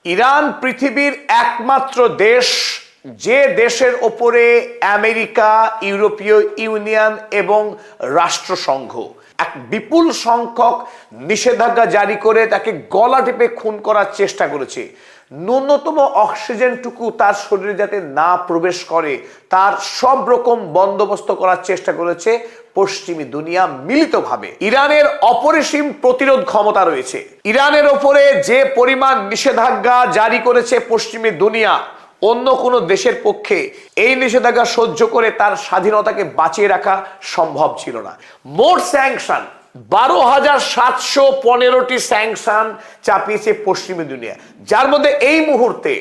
Iran পৃথিবীর একমাত্র দেশ যে দেশের ওপরে আমেরিকা, ইউরোপীয় ইউনিয়ন এবং রাষ্ট্রসংঘ এক বিপুল সংখ্যক নিষেধাজ্ঞা জারি করে তাকে গলা টিপে খুন করার চেষ্টা করেছে। ন্যূনতম অক্সিজেনটুকু তার শরীরে যাতে না প্রবেশ করে তার সব রকম বন্দোবস্ত করার চেষ্টা করেছে পশ্চিমী দুনিয়া মিলিতভাবে। ইরানের অপরিসীম প্রতিরোধ ক্ষমতা রয়েছে। ইরানের ওপরে যে পরিমাণ নিষেধাজ্ঞা জারি করেছে পশ্চিমী দুনিয়া, অন্য কোনো দেশের পক্ষে এই নিষেধাজ্ঞা সহ্য করে তার স্বাধীনতাকে বাঁচিয়ে রাখা সম্ভব ছিল না। মোট স্যাংশন 12,715টি স্যাংশন চাপিয়েছে পশ্চিমী দুনিয়া, যার মধ্যে এই মুহূর্তে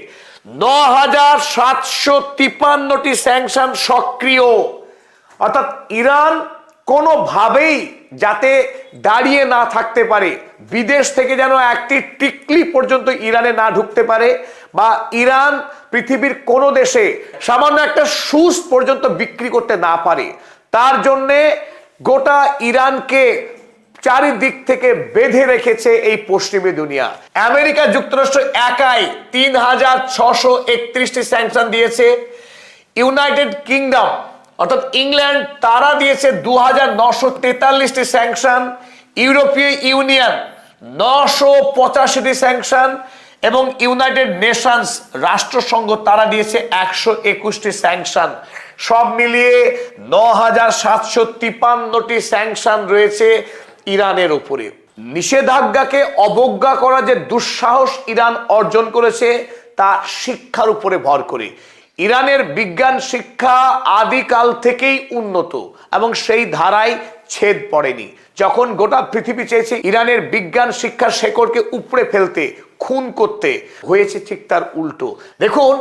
9,753টি স্যাংশন সক্রিয়। অর্থাৎ ইরান কোনোভাবেই যাতে দাঁড়িয়ে না থাকতে পারে, বিদেশ থেকে যেন একটি টিকলি পর্যন্ত ইরানে না ঢুকতে পারে, বা ইরান পৃথিবীর কোনো দেশে সামান্য একটা সুস পর্যন্ত বিক্রি করতে না পারে, তার জন্যে গোটা ইরানকে চারিদিক থেকে বেঁধে রেখেছে এই পশ্চিমী দুনিয়া। আমেরিকা যুক্তরাষ্ট্র একাই 3,631টি স্যাংশন দিয়েছে। ইউনাইটেড কিংডম অর্থাৎ ইংল্যান্ড তারা দিয়েছে 2,943টি স্যাংশন। ইউরোপীয় ইউনিয়ন 985টি স্যাংশন এবং ইউনাইটেড নেশনস রাষ্ট্রসংঘ তারা দিয়েছে 121টি স্যাংশন। সব মিলিয়ে 9,753টি স্যাংশন রয়েছে ইরানের উপরে। নিষেধাজ্ঞাকে অবজ্ঞা করা যে দুঃসাহস ইরান অর্জন করেছে তা শিক্ষার উপরে ভর করে। ইরানের বিজ্ঞান শিক্ষা আদিকাল থেকেই উন্নত এবং সেই ধারায় ছেদ পড়েনি। যখন গোটা পৃথিবী চেয়েছে ইরানের বিজ্ঞান শিক্ষার শেকড়কে উপড়ে ফেলতে, খুন করতে, হয়েছে ঠিক তার উল্টো। দেখুন,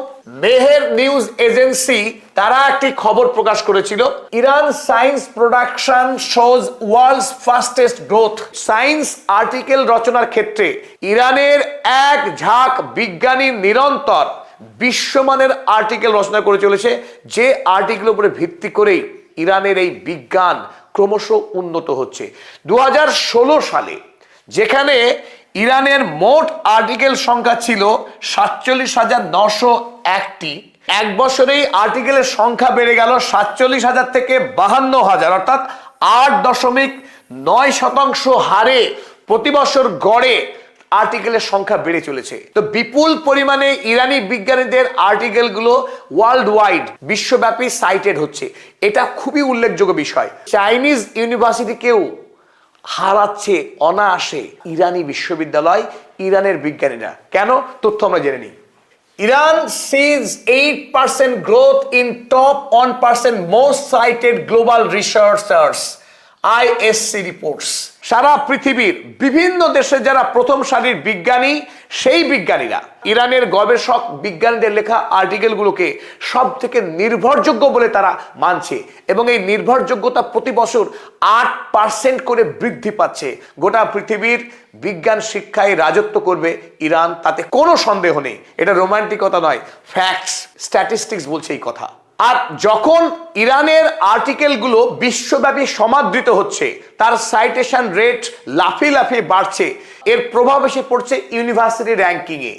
মেহের নিউজ এজেন্সি তারা একটি খবর প্রকাশ করেছিল, Iran science production shows world's fastest growth. Science article রচনার ক্ষেত্রে ইরানের এক ঝাঁক বিজ্ঞানী নিরন্তর বিশ্বমানের আর্টিকেল রচনা করে চলেছে, যে আর্টিকেলের উপরে ভিত্তি করেই ইরানের এই বিজ্ঞান ক্রমশ উন্নত হচ্ছে। 2016 সালে যেখানে ইরানের মোট আর্টিকেল সংখ্যা ছিল 47,901টি, এক বছরেই আর্টিকেলের সংখ্যা বেড়ে গেল 47,000 থেকে 52,000, অর্থাৎ 8.9% হারে প্রতি বছর গড়ে আর্টিকেলের সংখ্যা বেড়ে চলেছে। তো বিপুল পরিমাণে ইরানি বিজ্ঞানীদের আর্টিকেলগুলো ওয়ার্ল্ড ওয়াইড বিশ্বব্যাপী সাইটেড হচ্ছে। এটা খুবই উল্লেখযোগ্য বিষয়। চাইনিজ ইউনিভার্সিটিকেও হারাচ্ছে অনায়াসে ইরানি বিশ্ববিদ্যালয়, ইরানের বিজ্ঞানীরা। কেন? তথ্য আমরা জেনে নিই। Iran sees 8% growth in top 1% most cited global researchers, ISC reports. সারা পৃথিবীর বিভিন্ন দেশে যারা প্রথম সারির বিজ্ঞানী, সেই বিজ্ঞানীরা ইরানের গবেষক বিজ্ঞানীদের লেখা আর্টিকেলগুলোকে সব থেকে নির্ভরযোগ্য বলে তারা মানছে, এবং এই নির্ভরযোগ্যতা প্রতি বছর 8% করে বৃদ্ধি পাচ্ছে। গোটা পৃথিবীর বিজ্ঞান শিক্ষায় রাজত্ব করবে ইরান, তাতে কোনো সন্দেহ নেই। এটা রোমান্টিকতা নয়, ফ্যাক্টস, স্ট্যাটিস্টিক্স বলছে এই কথা। আর যখন ইরানের আর্টিকেলগুলো বিশ্বব্যাপী সমাদৃত হচ্ছে, তার সাইটেশন রেট লাফিয়ে লাফিয়ে বাড়ছে, এর প্রভাব এসে পড়ছে ইউনিভার্সিটি র্যাঙ্কিংয়ে।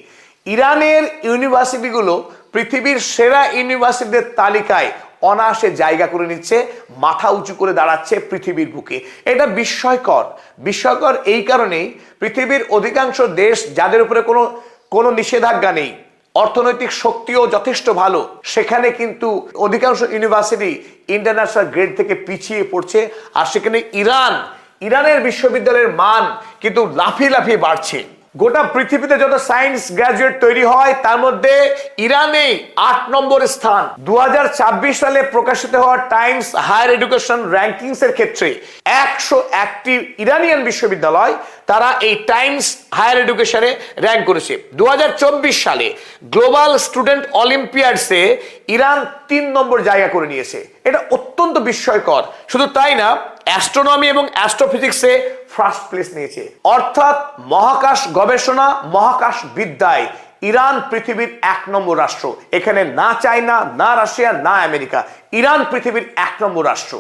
ইরানের ইউনিভার্সিটিগুলো পৃথিবীর সেরা ইউনিভার্সিটিদের তালিকায় অনায়াসে জায়গা করে নিচ্ছে, মাথা উঁচু করে দাঁড়াচ্ছে পৃথিবীর বুকে। এটা বিস্ময়কর এই কারণেই পৃথিবীর অধিকাংশ দেশ যাদের উপরে কোনো নিষেধাজ্ঞা নেই, অর্থনৈতিক শক্তিও যথেষ্ট ভালো, সেখানে কিন্তু অধিকাংশ ইউনিভার্সিটি ইন্টারন্যাশনাল গ্রেড থেকে পিছিয়ে পড়ছে। আর সেখানে ইরানের বিশ্ববিদ্যালয়ের মান কিন্তু লাফিয়ে লাফিয়ে বাড়ছে। গোটা পৃথিবীতে যত সায়েন্স গ্র্যাজুয়েট তৈরি হয় তার মধ্যে ইরানে 8 নম্বর স্থান। 2024 সালে প্রকাশিত হওয়া টাইমস হায়ার এডুকেশন র্যাঙ্কিংস এর ক্ষেত্রে 101টি ইরানিয়ান বিশ্ববিদ্যালয় তারা এই টাইমস হায়ার এডুকেশনে র্যাঙ্ক করেছে। 2024 সালে গ্লোবাল স্টুডেন্ট অলিম্পিয়াডসে ইরান 3 নম্বর জায়গা করে নিয়েছে। এটা অত্যন্ত বিস্ময়কর। শুধু তাই না, অ্যাস্ট্রোনমি এবং অ্যাস্ট্রোফিজিক্সে ফার্স্ট প্লেস নিয়েছে। অর্থাৎ মহাকাশ গবেষণা, মহাকাশ বিদ্যায় ইরান পৃথিবীর 1 নম্বর রাষ্ট্র। এখানে না চায়না, না রাশিয়া, না আমেরিকা, ইরান পৃথিবীর 1 নম্বর রাষ্ট্র।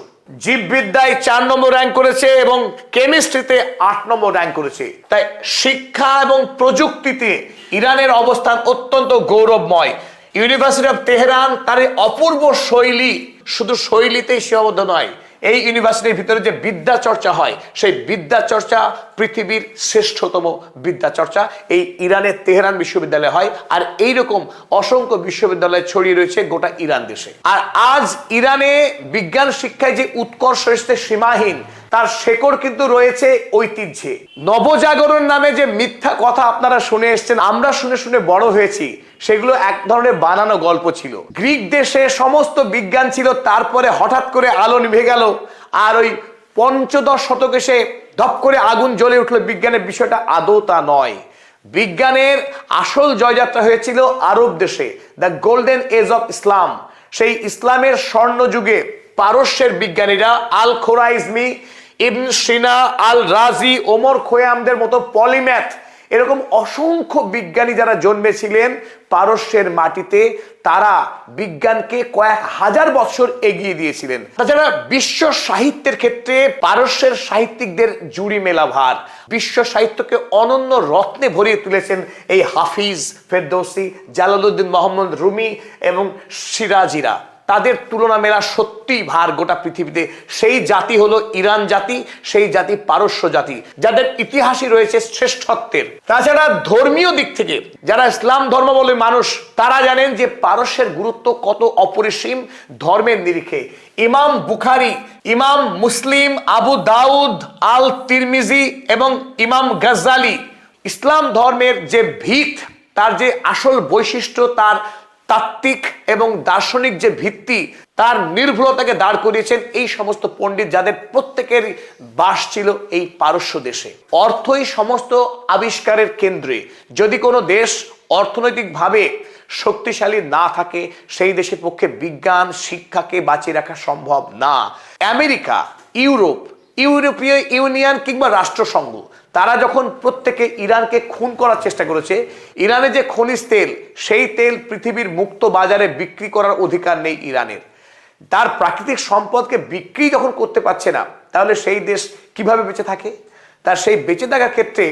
জীববিদ্যায় 4 নম্বর র্যাঙ্ক করেছে এবং কেমিস্ট্রিতে 8 নম্বর র্যাঙ্ক করেছে। তাই শিক্ষা এবং প্রযুক্তিতে ইরানের অবস্থান অত্যন্ত গৌরবময়। ইউনিভার্সিটি অফ তেহরান তার এই অপূর্ব শৈলী, শুধু শৈলীতেই সীমাবদ্ধ নয়, এই ইউনিভার্সিটির ভিতরে যে বিদ্যা চর্চা হয় সেই বিদ্যা চর্চা পৃথিবীর শ্রেষ্ঠতম বিদ্যা চর্চা এই ইরানের তেহরান বিশ্ববিদ্যালয়ে হয়। আর এইরকম অসংখ্য বিশ্ববিদ্যালয় ছড়িয়ে রয়েছে গোটা ইরান দেশে। আর আজ ইরানে বিজ্ঞান শিক্ষায় যে উৎকর্ষ এসেছে সীমাহীন, তার শেকড় কিন্তু রয়েছে ঐতিহ্যে। নবজাগরণ নামে যে মিথ্যা কথা আপনারা শুনে এসেছেন, আমরা শুনে শুনে বড় হয়েছি, সেগুলো এক ধরনের বানানো গল্প ছিল। গ্রিক দেশে সমস্ত বিজ্ঞান ছিল, তারপরে হঠাৎ করে আলো নিভে গেল, আর ওই পঞ্চদশ শতকে সে ধপ করে আগুন জ্বলে উঠলো। বিজ্ঞানের বিষয়টা আদৌ তা নয়। বিজ্ঞানের আসল জয়যাত্রা হয়েছিল আরব দেশে, the golden age of Islam. সেই ইসলামের স্বর্ণ যুগে পারস্যের বিজ্ঞানীরা আল খোরাইজমি, ইবন সিনা, আল রাজি, ওমর খৈয়ামদের মতো পলিম্যাথ, এরকম অসংখ্য বিজ্ঞানী যারা জন্মেছিলেন পারস্যের মাটিতে, তারা বিজ্ঞানকে কয়েক হাজার বছর এগিয়ে দিয়েছিলেন। তাছাড়া বিশ্ব সাহিত্যের ক্ষেত্রে পারস্যের সাহিত্যিকদের জুড়ি মেলা ভার। বিশ্ব সাহিত্যকে অনন্য রত্নে ভরিয়ে তুলেছেন এই হাফিজ, ফেরদৌসি, জালালউদ্দিন মোহাম্মদ রুমি এবং সিরাজিরা। তাদের তুলনা মেলা সত্যিই ভার গোটা পৃথিবীতে। সেই জাতি হলো ইরান জাতি, সেই জাতি পারস্য জাতি, যাদের ইতিহাসই রয়েছে শ্রেষ্ঠত্বের। তাছাড়া ধর্মীয় দিক থেকে যারা ইসলাম ধর্মাবলম্বী মানুষ, তারা জানেন যে পারস্যের গুরুত্ব কত অপরিসীম ধর্মের নিরিখে। ইমাম বুখারী, ইমাম মুসলিম, আবু দাউদ, আল তিরমিজি এবং ইমাম গাজ্জালি ইসলাম ধর্মের যে ভিত, তার যে আসল বৈশিষ্ট্য, তার তাত্ত্বিক এবং দার্শনিক যে ভিত্তি, তার নির্ভুলতাকে দাঁড় করিয়েছেন এই সমস্ত পণ্ডিত, যাদের প্রত্যেকের বাস ছিল এই পারস্য দেশে। অর্থই সমস্ত আবিষ্কারের কেন্দ্রে। যদি কোনো দেশ অর্থনৈতিকভাবে শক্তিশালী না থাকে, সেই দেশের পক্ষে বিজ্ঞান শিক্ষাকে বাঁচিয়ে রাখা সম্ভব না। আমেরিকা, ইউরোপ, ইউরোপীয় ইউনিয়ন কিংবা রাষ্ট্রসংঘ, তারা যখন প্রত্যেকে ইরানকে খুন করার চেষ্টা করেছে, ইরানে যে খনিজ তেল, সেই তেল পৃথিবীর মুক্ত বাজারে বিক্রি করার অধিকার নেই ইরানের। তার প্রাকৃতিক সম্পদকে বিক্রি যখন করতে পারছে না, তাহলে সেই দেশ কিভাবে বেঁচে থাকে? তার সেই বেঁচে থাকার ক্ষেত্রে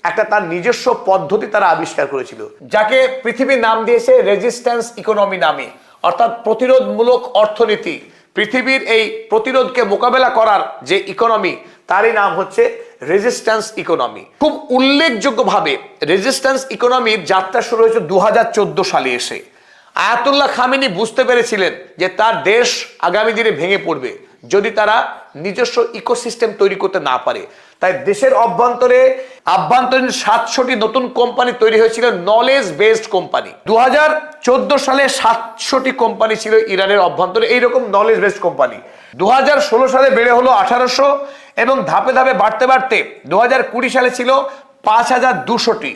একটা তার নিজস্ব পদ্ধতি তারা আবিষ্কার করেছিল, যাকে পৃথিবীর নাম দিয়েছে রেজিস্ট্যান্স ইকোনমি নামে, অর্থাৎ প্রতিরোধমূলক অর্থনীতি। পৃথিবীর এই প্রতিরোধকে মোকাবেলা করার যে ইকোনমি, তারই নাম হচ্ছে রেজিস্ট্যান্স ইকোনমি। খুব উল্লেখযোগ্যভাবে রেজিস্ট্যান্স ইকোনমির যাত্রা শুরু হয়েছে 2014 সালে এসে। আয়াতুল্লাহ খামেনি বুঝতে পেরেছিলেন যে তার দেশ আগামী দিনে ভেঙে পড়বে যদি তারা নিজস্ব ইকোসিস্টেম তৈরি করতে না পারে। তাই দেশের আভ্যন্তরীণ 700টি নতুন কোম্পানি তৈরি হয়েছিল, নলেজ বেসড কোম্পানি। 2014 সালে 700টি কোম্পানি ছিল ইরানের অভ্যন্তরে এইরকম নলেজ বেসড কোম্পানি। 2016 সালে বেড়ে হলো 1800 এবং ধাপে ধাপে বাড়তে বাড়তে 2020 সালে ছিল 5200টি।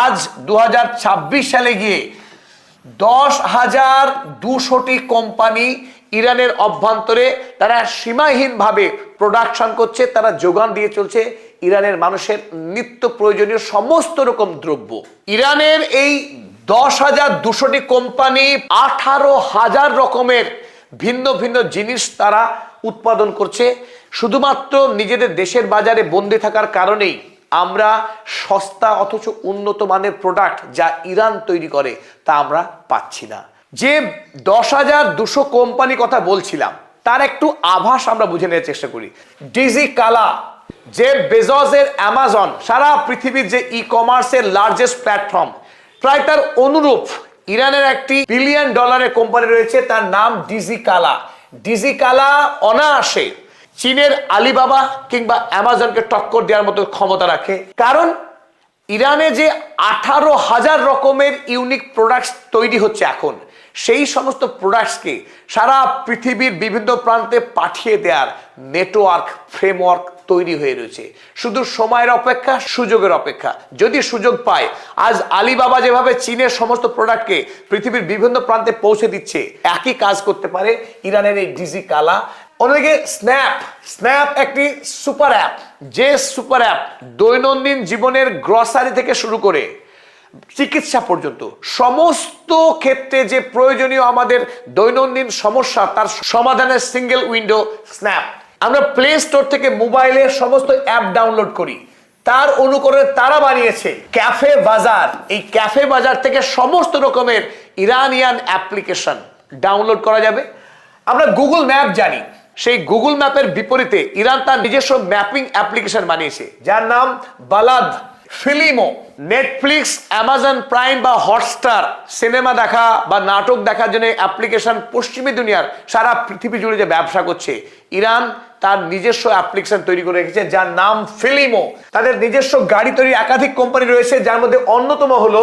আজ 2026 সালে গিয়ে 10,200টি কোম্পানি ইরানের অভ্যন্তরে তারা সীমাহীনভাবে প্রোডাকশন করছে, তারা যোগান দিয়ে চলছে ইরানের মানুষের নিত্য প্রয়োজনীয় সমস্ত রকম দ্রব্য। ইরানের এই 10,200টি কোম্পানি 18,000 রকমের ভিন্ন ভিন্ন জিনিস তারা উৎপাদন করছে। শুধুমাত্র নিজেদের দেশের বাজারে বন্দী থাকার কারণেই আমরা সস্তা অথচ উন্নত মানের প্রোডাক্ট যা ইরান তৈরি করে তা আমরা পাচ্ছি না। যে 10,200 কোম্পানি কথা বলছিলাম, তার একটু আভাস আমরা বুঝে নেওয়ার চেষ্টা করি। ডিজিকালা, যে বেজসের অ্যামাজন, সারা পৃথিবীর যে ই কমার্সের লার্জেস্ট প্ল্যাটফর্ম, প্রায় তার অনুরূপ ইরানের একটি $1 বিলিয়ন কোম্পানি রয়েছে, তার নাম ডিজিকালা। ডিজিকালা অনায়াসে চীনের আলিবাবা কিংবা অ্যামাজনকে টক্কর দেওয়ার মতো ক্ষমতা রাখে, কারণ ইরানে যে 18,000 রকমের ইউনিক প্রোডাক্টস তৈরি হচ্ছে এখন, সেই সমস্ত প্রোডাক্টসকে সারা পৃথিবীর বিভিন্ন প্রান্তে পাঠিয়ে দেওয়ার নেটওয়ার্ক ফ্রেমওয়ার্ক তৈরি হয়ে রয়েছে। শুধু সময়ের অপেক্ষা, সুযোগের অপেক্ষা। যদি সুযোগ পায়, আজ আলিবাবা যেভাবে চীনের সমস্ত প্রোডাক্টকে পৃথিবীর বিভিন্ন প্রান্তে পৌঁছে দিচ্ছে, একই কাজ করতে পারে ইরানের এই ডিজিকালা। অন্যদিকে স্ন্যাপ একটি সুপার অ্যাপ, যে সুপার অ্যাপ দৈনন্দিন জীবনের গ্রসারি থেকে শুরু করে চিকিৎসা পর্যন্ত সমস্ত ক্ষেত্রে যে প্রয়োজনীয় আমাদের দৈনন্দিন সমস্যা, তার সমাধানের সিঙ্গেল উইন্ডো স্ন্যাপ। আমরা প্লে স্টোর থেকে মোবাইলে সমস্ত অ্যাপ ডাউনলোড করি, তার অনুকরণে তারা বানিয়েছে ক্যাফে বাজার। এই ক্যাফে বাজার থেকে সমস্ত রকমের ইরানিয়ান অ্যাপ্লিকেশন ডাউনলোড করা যাবে। আমরা গুগল ম্যাপ জানি, সেই গুগল ম্যাপের বিপরীতে ইরান তার নিজস্ব ম্যাপিং অ্যাপ্লিকেশন বানিয়েছে যার নাম বালাদ। ফিলিমো, নেটফ্লিক্স, অ্যামাজন প্রাইম বা হটস্টার সিনেমা দেখা বা নাটক দেখার জন্য অ্যাপ্লিকেশন পশ্চিমী দুনিয়ার সারা পৃথিবী জুড়ে যে ব্যবসা করছে, ইরান তার নিজস্ব অ্যাপ্লিকেশন তৈরি করে রেখেছে যার নাম ফিলিমো। তাদের নিজস্ব গাড়ি তৈরি একাধিক কোম্পানি রয়েছে, যার মধ্যে অন্যতম হলো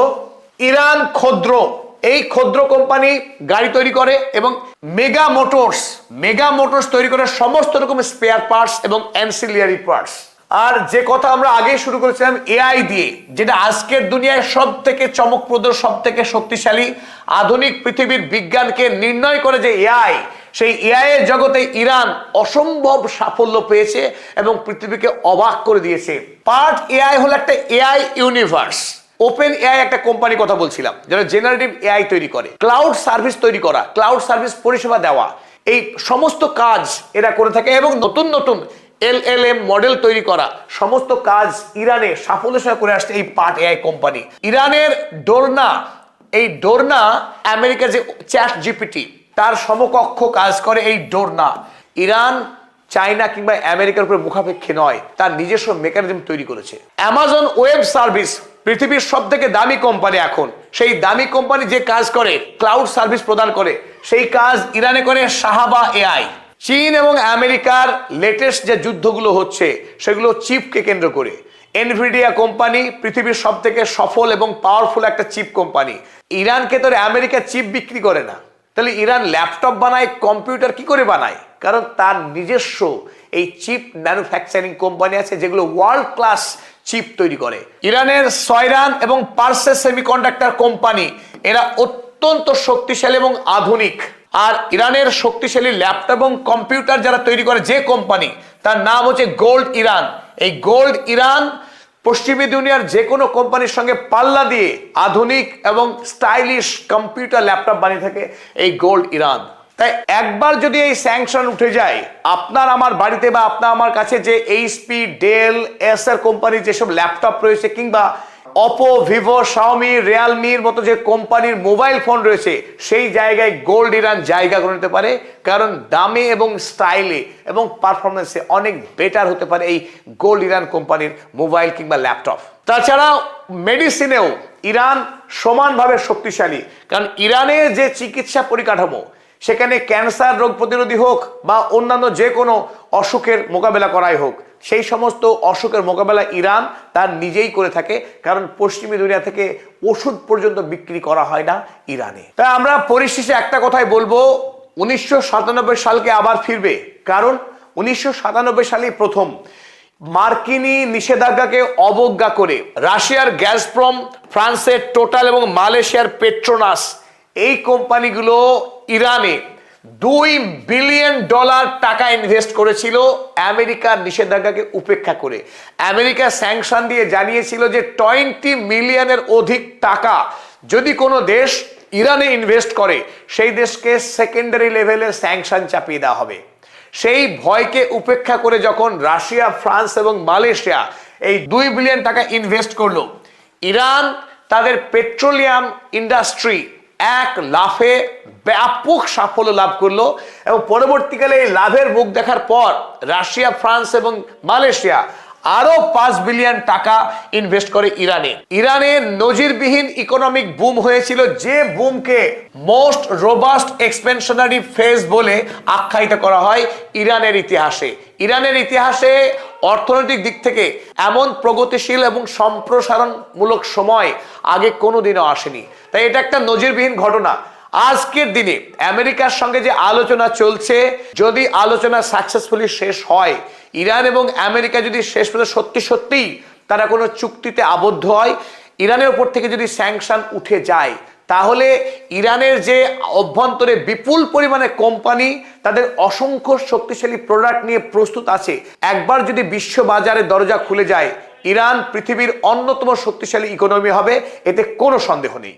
ইরান ক্ষুদ্র। এই ক্ষুদ্র কোম্পানি গাড়ি তৈরি করে এবং মেগা মোটরস তৈরি করে সমস্ত রকম স্পেয়ার পার্টস এবং অ্যানসিলিয়ারি পার্টস। আর যে কথা আমরা আগেই শুরু করেছিলাম এআই দিয়ে, যেটা আজকের দুনিয়ায় সব থেকে চমকপ্রদ, সব থেকে শক্তিশালী, আধুনিক পৃথিবীর বিজ্ঞানকে নির্ণয় করে যে এআই, সেই এআই এর জগতে ইরান অসম্ভব সাফল্য পেয়েছে এবং পৃথিবীকে অবাক করে দিয়েছে। পার্ট এআই হলো একটা এআই ইউনিভার্স। ওপেন এআই একটা কোম্পানির কথা বলছিলাম যারা জেনারেটিভ এআই তৈরি করে, ক্লাউড সার্ভিস তৈরি করা, ক্লাউড সার্ভিস পরিষেবা দেওয়া, এই সমস্ত কাজ এরা করে থাকে এবং নতুন নতুন LLM মডেল তৈরি করা সমস্ত কাজ ইরানে সাফল্যের সঙ্গে করে আসছে এই পার্ট এআই কোম্পানি। ইরানের ডোরনা, এই ডোরনা আমেরিকার যে চ্যাট জিপিটি তার সমকক্ষ কাজ করে এই ডোরনা। ইরান চায়না কিংবা আমেরিকার উপরে মুখাপেক্ষী নয়, তার নিজস্ব মেকানিজম তৈরি করেছে। অ্যামাজন ওয়েব সার্ভিস পৃথিবীর সব থেকে দামি কোম্পানি এখন, সেই দামি কোম্পানি যে কাজ করে ক্লাউড সার্ভিস প্রদান করে সেই কাজ ইরানে করে শাহাবা এআই। চীন এবং আমেরিকার লেটেস্ট যে যুদ্ধগুলো হচ্ছে সেগুলো চিপকে কেন্দ্র করে। এনভিডিয়া কোম্পানি পৃথিবীর সব থেকে সফল এবং পাওয়ারফুল একটা চিপ কোম্পানি। ইরানকে তো আমেরিকা চিপ বিক্রি করে না, তাহলে ইরান ল্যাপটপ বানায়, কম্পিউটার কি করে বানায়? কারণ তার নিজস্ব এই চিপ ম্যানুফ্যাকচারিং কোম্পানি আছে যেগুলো ওয়ার্ল্ড ক্লাস চিপ তৈরি করে। ইরানের সয়রান এবং পার্সেস সেমিকন্ডাক্টর কোম্পানি, এরা অত্যন্ত শক্তিশালী এবং আধুনিক। আর ইরানের শক্তিশালী ল্যাপটপ এবং কম্পিউটার যারা তৈরি করে যে কোম্পানি, তার নাম হচ্ছে গোল্ড ইরান। এই গোল্ড ইরান পশ্চিমী দুনিয়ার যে কোনো কোম্পানির সঙ্গে পাল্লা দিয়ে আধুনিক এবং স্টাইলিশ কম্পিউটার ল্যাপটপ বানিয়ে থাকে এই গোল্ড ইরান। তাই একবার যদি এই স্যাংশন উঠে যায়, আপনার আমার বাড়িতে বা আপনার আমার কাছে যে এইচপি, ডেল, এসার কোম্পানির যেসব ল্যাপটপ রয়েছে কিংবা অপো, ভিভো, শাওমি, রিয়েলমির মতো যে কোম্পানির মোবাইল ফোন রয়েছে, সেই জায়গায় গোল্ড ইরান জায়গা করে নিতে পারে, কারণ দামে এবং স্টাইলে এবং পারফরমেন্সে অনেক বেটার হতে পারে এই গোল্ড ইরান কোম্পানির মোবাইল কিংবা ল্যাপটপ। তাছাড়া মেডিসিনেও ইরান সমানভাবে শক্তিশালী, কারণ ইরানের যে চিকিৎসা পরিকাঠামো, সেখানে ক্যান্সার রোগ প্রতিরোধী হোক বা অন্যান্য যে কোনো অসুখের মোকাবেলা করাই হোক, সেই সমস্ত অসুখের মোকাবেলা ইরান তার নিজেই করে থাকে, কারণ পশ্চিমী দুনিয়া থেকে ওষুধ পর্যন্ত বিক্রি করা হয় না ইরানে। তাই আমরা পরিশেষে একটা কথাই বলবো, 1997 সালকে আবার ফিরবে, কারণ 1997 সালে প্রথম মার্কিনী নিষেধাজ্ঞাকে অবজ্ঞা করে রাশিয়ার গ্যাসপ্রম, ফ্রান্সের টোটাল এবং মালয়েশিয়ার পেট্রোনাস, এই কোম্পানিগুলো ইরানে $2 বিলিয়ন টাকা ইনভেস্ট করেছিল আমেরিকার নিষেধাজ্ঞাকে উপেক্ষা করে। আমেরিকা স্যাংশন দিয়ে জানিয়েছিল যে 20 মিলিয়নের অধিক টাকা যদি কোনো দেশ ইরানে ইনভেস্ট করে, সেই দেশকে সেকেন্ডারি লেভেলের স্যাংশন চাপিয়ে দেওয়া হবে। সেই ভয়কে উপেক্ষা করে যখন রাশিয়া, ফ্রান্স এবং মালয়েশিয়া এই $2 বিলিয়ন টাকা ইনভেস্ট করলো, ইরান তাদের পেট্রোলিয়াম ইন্ডাস্ট্রি এক লাফে ব্যাপক সাফল্য লাভ করলো এবং পরবর্তীকালে এই লাভের মুখ দেখার পর রাশিয়া, ফ্রান্স এবং মালয়েশিয়া আরো $5 বিলিয়ন টাকা ইনভেস্ট করে ইরানে। ইরানের নজিরবিহীন ইকোনমিক বুম হয়েছিল, যে বুমকে মোস্ট রোবাস্ট এক্সপেনশনারি ফেজ বলে আখ্যায়িত করা হয় ইরানের ইতিহাসে। ইরানের ইতিহাসে অর্থনৈতিক দিক থেকে এমন প্রগতিশীল এবং সম্প্রসারণমূলক সময় আগে কোনোদিনও আসেনি। তাই এটা একটা নজিরবিহীন ঘটনা। আজকের দিনে আমেরিকার সঙ্গে যে আলোচনা চলছে, যদি আলোচনা সাকসেসফুলি শেষ হয়, ইরান এবং আমেরিকা যদি শেষ পর্যন্ত সত্যি সত্যিই তারা কোনো চুক্তিতে আবদ্ধ হয়, ইরানের উপর থেকে যদি স্যাংশন উঠে যায়, তাহলে ইরানের যে অভ্যন্তরে বিপুল পরিমাণে কোম্পানি তাদের অসংখ্য শক্তিশালী প্রোডাক্ট নিয়ে প্রস্তুত আছে, একবার যদি বিশ্ব বাজারে দরজা খুলে যায়, ইরান পৃথিবীর অন্যতম শক্তিশালী ইকোনমি হবে, এতে কোনো সন্দেহ নেই।